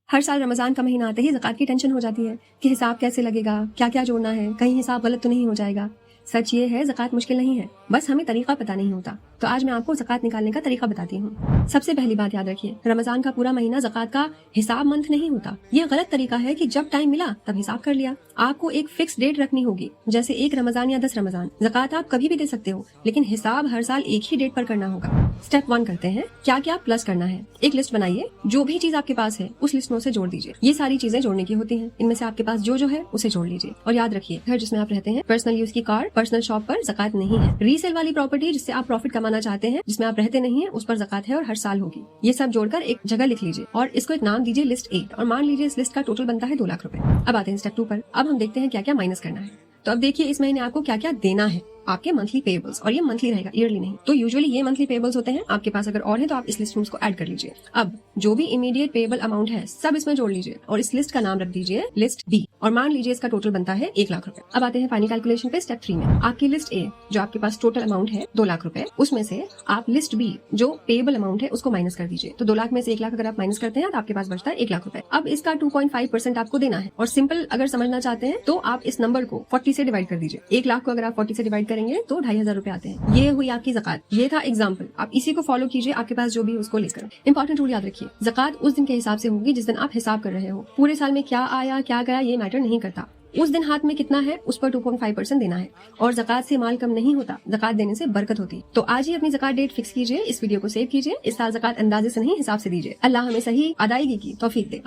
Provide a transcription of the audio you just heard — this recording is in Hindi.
हर साल रमजान का महीना आते ही ज़कात की टेंशन हो जाती है कि हिसाब कैसे लगेगा, क्या क्या जोड़ना है, कहीं हिसाब गलत तो नहीं हो जाएगा। सच ये है, ज़कात मुश्किल नहीं है, बस हमें तरीका पता नहीं होता। तो आज मैं आपको ज़कात निकालने का तरीका बताती हूँ। सबसे पहली बात याद रखिए, रमजान का पूरा महीना ज़कात का हिसाब मंथ नहीं होता। ये गलत तरीका है कि जब टाइम मिला तब हिसाब कर लिया। आपको एक फिक्स डेट रखनी होगी, जैसे 1 रमजान या 10 रमजान। ज़कात आप कभी भी दे सकते हो, लेकिन हिसाब हर साल एक ही डेट पर करना होगा। स्टेप 1 करते हैं, क्या क्या प्लस करना है। एक लिस्ट बनाइए, जो भी चीज आपके पास है उस लिस्ट में उसे जोड़ दीजिए। ये सारी चीजें जोड़ने की होती हैं, इनमें से आपके पास जो है उसे जोड़ लीजिए। और याद रखिए, घर जिसमें आप रहते हैं, पर्सनल यूज की कार, पर्सनल शॉप पर ज़कात नहीं है। रीसेल वाली प्रॉपर्टी जिससे आप प्रॉफिट कमाना चाहते हैं, जिसमें आप रहते नहीं है, उस पर ज़कात है और हर साल होगी। ये सब जोड़कर एक जगह लिख लीजिए और इसको एक नाम दीजिए लिस्ट 8। और मान लीजिए इस लिस्ट का टोटल बनता है 2 लाख रुपए। अब आते हैं स्टेप 2 पर। अब हम देखते हैं क्या क्या माइनस करना है। तो अब देखिए, इस महीने आपको क्या क्या देना है, आपके मंथली पेएबल्स। और ये मंथली रहेगा, ईयरली नहीं। तो यूजुअली ये मंथली पेएबल्स होते हैं। आपके पास अगर और है तो आप इस लिस्ट में उसको ऐड कर लीजिए। अब जो भी इमीडिएट पेएबल अमाउंट है सब इसमें जोड़ लीजिए और इस लिस्ट का नाम रख दीजिए लिस्ट बी। और मान लीजिए इसका टोटल बनता है 1 लाख रुपए। अब आते हैं फाइनल कैलकुलेशन पे, स्टेप 3 में। आपकी लिस्ट ए जो आपके पास टोटल अमाउंट है 2 लाख रुपए, उसमें से आप लिस्ट बी जो पेएबल अमाउंट है उसको माइनस कर दीजिए। तो 2 लाख में से 1 लाख अगर आप माइनस करते हैं तो आपके पास बचता है 1 लाख रुपए। अब इसका 2.5% आपको देना है। और सिंपल अगर समझना चाहते हैं तो आप इस नंबर को 40 से डिवाइड कर दीजिए। 1 लाख को अगर आप 40 से डिवाइड करेंगे तो 2500 रुपए आते हैं। ये हुई आपकी ज़कात। ये था एग्जाम्पल, आप इसी को फॉलो कीजिए, आपके पास जो भी उसको लेकर। इंपॉर्टेंट रूल याद रखिए, ज़कात उस दिन के हिसाब से होगी जिस दिन आप हिसाब कर रहे हो। पूरे साल में क्या आया क्या गया ये मैटर नहीं करता। उस दिन हाथ में कितना है उस पर 2.5% देना है। और ज़कात से माल कम नहीं होता, ज़कात देने से बरकत होती। तो आज ही अपनी ज़कात डेट फिक्स कीजिए, इस वीडियो को सेव कीजिए। इस साल ज़कात अंदाजे से नहीं हिसाब से दीजिए। अल्लाह हमें सही अदायगी की तौफीक दे।